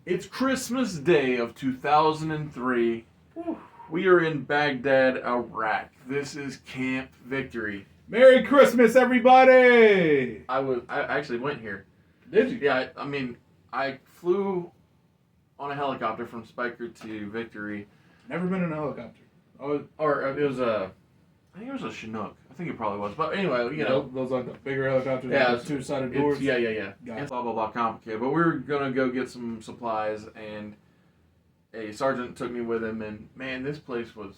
It's Christmas Day of 2003. We are in Baghdad, Iraq. This is Camp Victory. Merry Christmas, everybody! I actually went here. Did you? Yeah, I flew on a helicopter from Spiker to Victory. Never been in a helicopter. Or it was I think it was a Chinook. I think it probably was. But anyway, you know. Those like the bigger helicopters Yeah, with the two-sided doors? Yeah. Got It's blah, blah, blah, complicated. But we were going to go get some supplies, and a sergeant took me with him, and man, this place was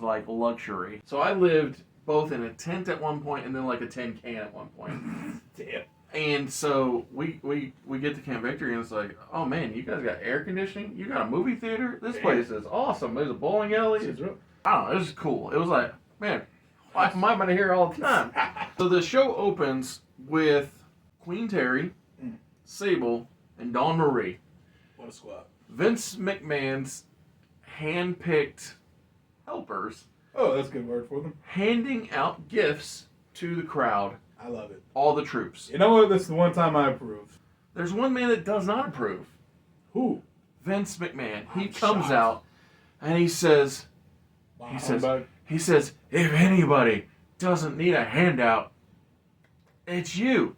like luxury. So I lived both in a tent at one point and then like a tin can at one point. Damn. And so we get to Camp Victory, and it's like, oh man, you guys got air conditioning? You got a movie theater? This place is awesome. There's a bowling alley. I don't know, it was cool. It was like, man, why am I here all the time? So the show opens with Queen Terry, Sable, and Dawn Marie. What a squad. Vince McMahon's hand-picked helpers. Oh, that's a good word for them. Handing out gifts to the crowd. I love it. All the troops. You know what? This is the one time I approve. There's one man that does not approve. Who? Vince McMahon. He comes out and he says, he says, if anybody doesn't need a handout, it's you.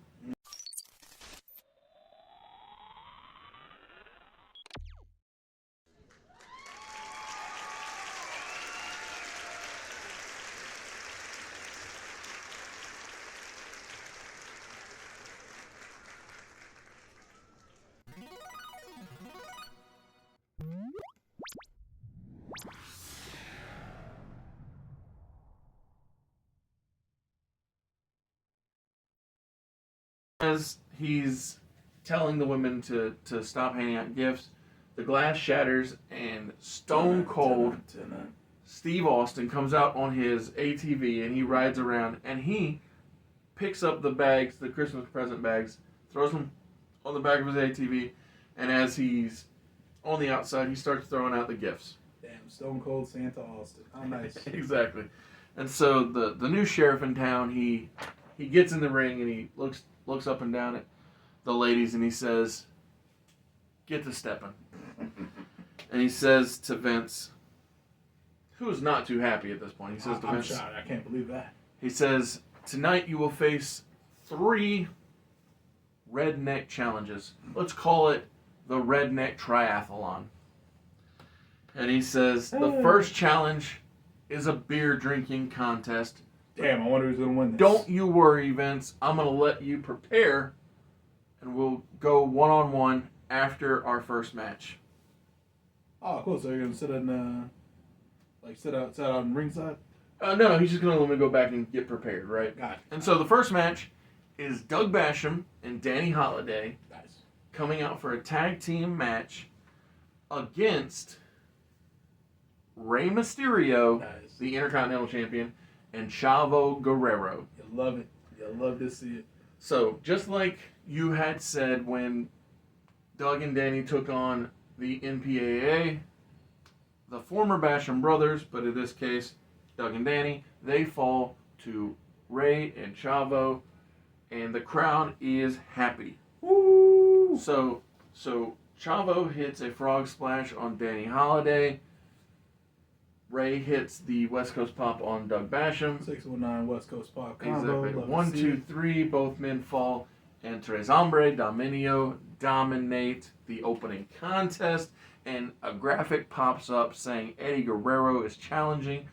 As he's telling the women to stop handing out gifts, the glass shatters and Stone Cold Steve Austin comes out on his ATV and he rides around and he picks up the bags, the Christmas present bags, throws them on the back of his ATV, and as he's on the outside, he starts throwing out the gifts. Damn, Stone Cold Santa Austin. How nice. Exactly. And so the new sheriff in town, he gets in the ring and he looks up and down at the ladies and he says, get to stepping. And he says to Vince, who is not too happy at this point, he says to Vince, I'm shocked. I can't believe that. He says, tonight you will face 3 redneck challenges. Let's call it the redneck triathlon. And he says, the first challenge is a beer drinking contest. Damn, I wonder who's going to win this. Don't you worry, Vince. I'm going to let you prepare, and we'll go one-on-one after our first match. Oh, cool. So you're going to sit out on ringside? No, he's just going to let me go back and get prepared, right? Got it. And so the first match is Doug Basham and Danny Holiday Nice. coming out for a tag team match against Rey Mysterio, Nice. the Intercontinental Champion, and Chavo Guerrero. You love it. You love to see it. So, just like you had said when Doug and Danny took on the NPAA, the former Basham brothers, but in this case, Doug and Danny, they fall to Ray and Chavo, and the crowd is happy. Woo! So Chavo hits a frog splash on Danny Holiday. Ray hits the West Coast Pop on Doug Basham. 619 West Coast Pop combo. Exactly. 1, 2, 3, both men fall. And Tres Hombre Dominio dominate the opening contest. And a graphic pops up saying Eddie Guerrero is challenging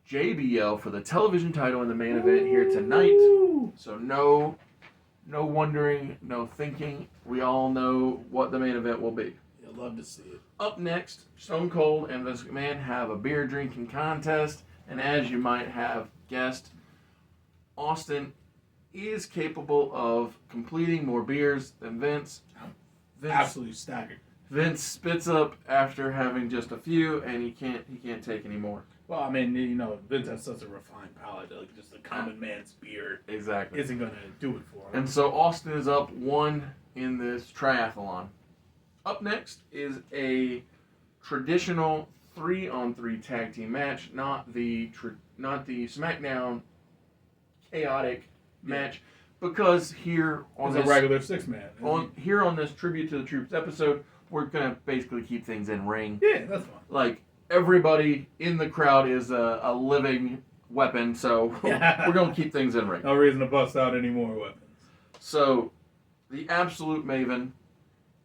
JBL for the television title in the main event here tonight. So no wondering, no thinking. We all know what the main event will be. You'll love to see it. Up next, Stone Cold and Vince McMahon have a beer drinking contest, and as you might have guessed, Austin is capable of completing more beers than Vince. Absolutely staggered. Vince spits up after having just a few, and he can't take any more. Well, I mean, Vince has such a refined palate. Like, just a common man's beer Exactly. isn't going to do it for him. And so Austin is up 1 in this triathlon. Up next is a traditional 3-on-3 tag team match, not the Smackdown chaotic match, because here on It's this a regular 6-man. here on this Tribute to the Troops episode, we're gonna basically keep things in ring. Yeah, that's fine. Like, everybody in the crowd is a living weapon, so we're gonna keep things in ring. No reason to bust out any more weapons. So, the absolute maven,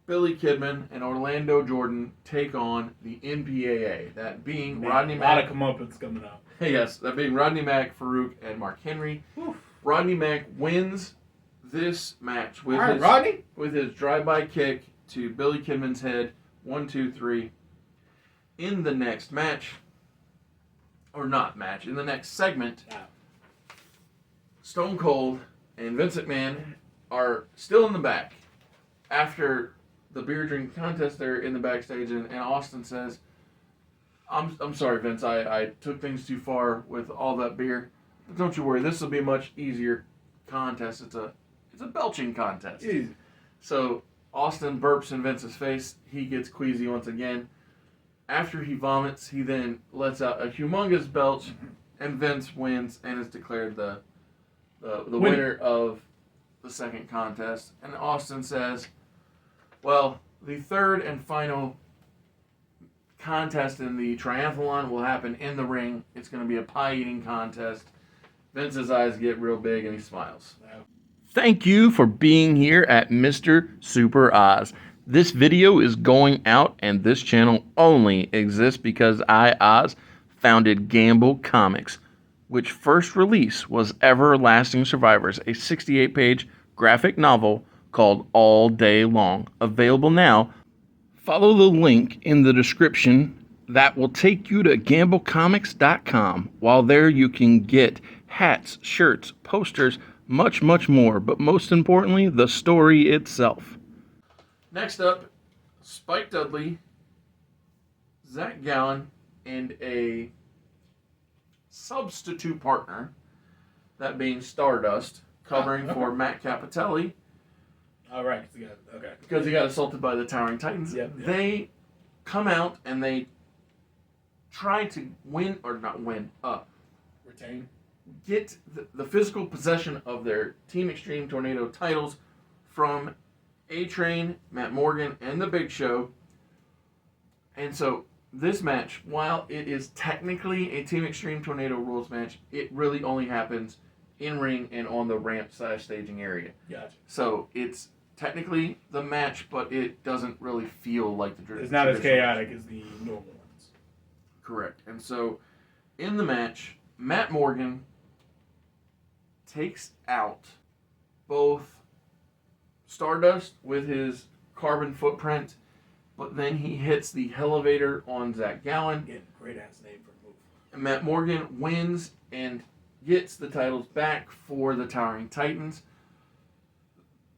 Billy Kidman and Orlando Jordan take on the NPAA. That being Rodney Mack. A lot of comeuppance coming out. Yes, that being Rodney Mack, Farouk, and Mark Henry. Oof. Rodney Mack wins this match with his drive-by kick to Billy Kidman's head. 1, 2, 3. In the next match, or not match, in the next segment, Stone Cold and Vince McMahon are still in the back. After the beer drinking contest, they're in the backstage, and Austin says, I'm sorry, Vince, I took things too far with all that beer. But don't you worry, this will be a much easier contest. It's a belching contest. Easy. So Austin burps in Vince's face. He gets queasy once again. After he vomits, he then lets out a humongous belch, and Vince wins and is declared the winner of the second contest. And Austin says, well, the third and final contest in the triathlon will happen in the ring. It's going to be a pie-eating contest. Vince's eyes get real big and he smiles. Thank you for being here at Mr. Super Oz. This video is going out, and this channel only exists because I, Oz, founded Gamble Comics, which first release was Everlasting Survivors, a 68-page graphic novel called All Day Long. Available now. Follow the link in the description that will take you to gamblecomics.com. While there, you can get hats, shirts, posters, much, much more, but most importantly, the story itself. Next up, Spike Dudley, Zach Gallen, and a substitute partner, that being Stardust, covering for Matt Cappotelli. All right, because he got assaulted by the Towering Titans. Yep. They come out and they try to win, or not win, retain. Get the physical possession of their Team Extreme Tornado titles from A-Train, Matt Morgan, and The Big Show. And so this match, while it is technically a Team Extreme Tornado rules match, it really only happens in ring and on the ramp/staging area. Gotcha. So it's technically the match, but it doesn't really feel like the It's not as chaotic as the normal ones. Correct. And so in the match, Matt Morgan takes out both Stardust with his carbon footprint, but then he hits the elevator on Zach Gallen. Again, great ass name for a move. And Matt Morgan wins and gets the titles back for the Towering Titans.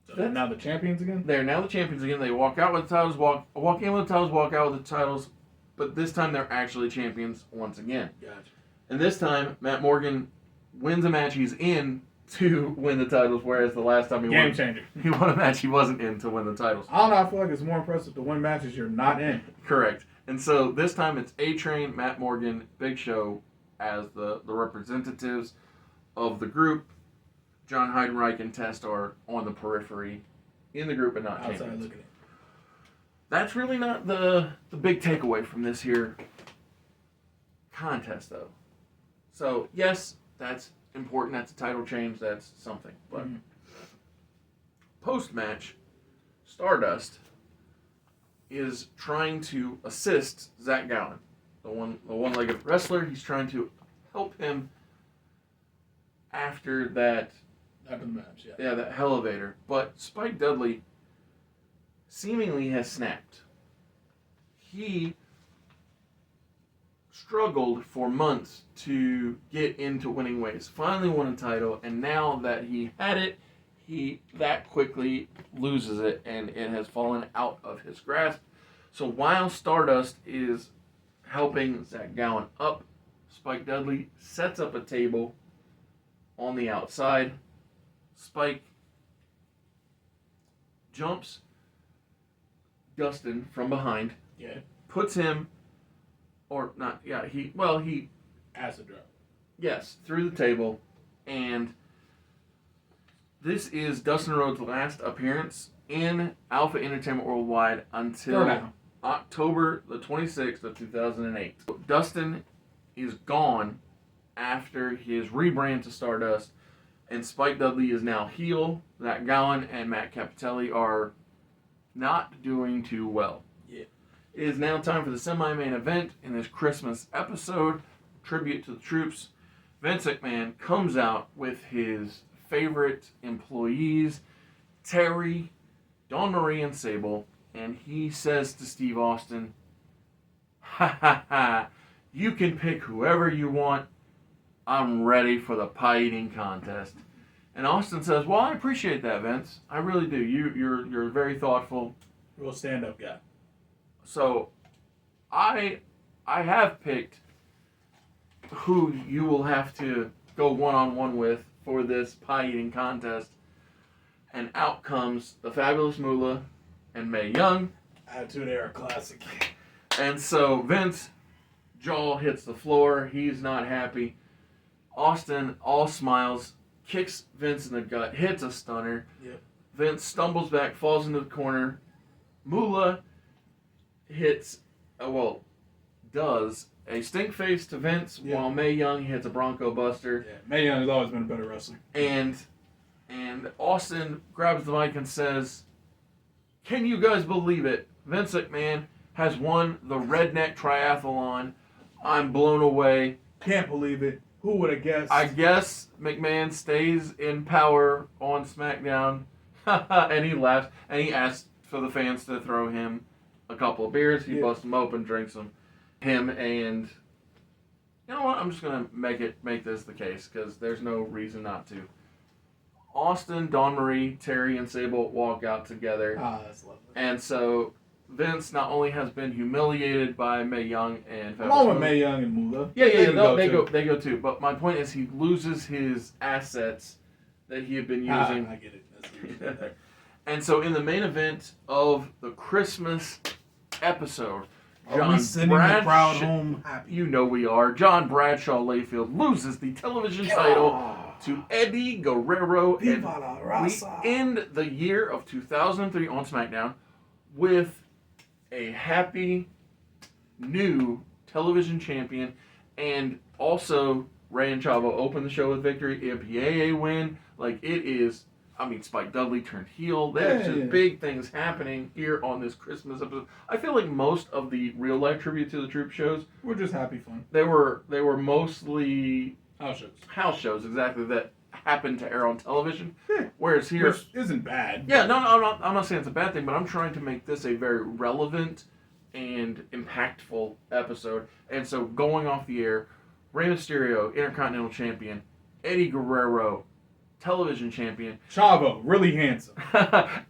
So they're now the champions again? They're now the champions again. They walk out with the titles, walk in with the titles, walk out with the titles, but this time they're actually champions once again. Gotcha. And this time, Matt Morgan wins a match he's in to win the titles, whereas the last time Game changer. He won a match he wasn't in to win the titles. I don't know, I feel like it's more impressive to win matches you're not in. Correct. And so this time it's A-Train, Matt Morgan, Big Show as the representatives of the group. John Heidenreich and Test are on the periphery in the group and not outside champions. looking in. That's really not the big takeaway from this here contest, though. So, yes, that's important. That's a title change. That's something. But post-match, Stardust is trying to assist Zach Gallen, the one-legged wrestler. He's trying to help him after that. After the match, yeah. Yeah, that elevator. But Spike Dudley seemingly has snapped. He struggled for months to get into winning ways. Finally won a title, and now that he had it, he that quickly loses it, and it has fallen out of his grasp. So while Stardust is helping Zach Gallen up, Spike Dudley sets up a table on the outside. Spike jumps Dustin from behind. Yeah. Puts him, or not, yeah, he acid drop. Yes, through the table, and This is Dustin Rhodes' last appearance in Alpha Entertainment Worldwide until October the 26th of 2008. Dustin is gone after his rebrand to Stardust, and Spike Dudley is now heel. Zach Gowen and Matt Capitelli are not doing too well. Yeah. It is now time for the semi-main event in this Christmas episode, tribute to the troops. Vince McMahon comes out with his favorite employees, Terry, Dawn Marie, and Sable, and he says to Steve Austin, "Ha ha ha, you can pick whoever you want. I'm ready for the pie eating contest." And Austin says, "Well, I appreciate that, Vince. I really do. You're very thoughtful. Real stand-up guy." So, I have picked who you will have to go one-on-one with for this pie eating contest, and out comes the Fabulous Moolah and Mae Young. Attitude Era Classic. And so Vince jaw hits the floor. He's not happy. Austin, all smiles, kicks Vince in the gut, hits a stunner. Yep. Vince stumbles back, falls into the corner. Moolah does a stink face to Vince, while Mae Young hits a Bronco Buster. Yeah, Mae Young has always been a better wrestler. And Austin grabs the mic and says, "Can you guys believe it? Vince McMahon has won the Redneck Triathlon. I'm blown away. Can't believe it. Who would have guessed?" I guess McMahon stays in power on SmackDown." And he laughs, and he asks for the fans to throw him a couple of beers. He busts them open, drinks them. Him and, you know what? I'm just gonna make this the case because there's no reason not to. Austin, Dawn Marie, Terry, and Sable walk out together. Ah, that's lovely. And so Vince not only has been humiliated by Mae Young and along with Mae Young and Moolah. They go too. But my point is, he loses his assets that he had been using. I get it. That's the reason. And so in the main event of the Christmas episode, Are we sending the crowd home happy? You know we are. John Bradshaw Layfield loses the television title to Eddie Guerrero, and we end the year of 2003 on SmackDown with a happy new television champion, and also Ray and Chavo open the show with victory, MPAA win. Like, it is, I mean, Spike Dudley turned heel. There's just big things happening here on this Christmas episode. I feel like most of the real life tribute to the Troop shows were just happy fun. They were mostly house shows, exactly, that happened to air on television. Whereas here, which isn't bad. Yeah, no, I'm not saying it's a bad thing, but I'm trying to make this a very relevant and impactful episode. And so going off the air, Rey Mysterio, Intercontinental Champion, Eddie Guerrero, television champion, Chavo, really handsome,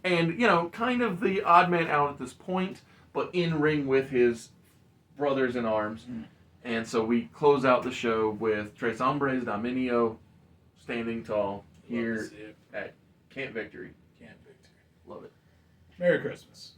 and, you know, kind of the odd man out at this point, but in ring with his brothers in arms. And so we close out the show with Tres Hombres Dominio standing tall here at Camp Victory. Love it. Merry Christmas.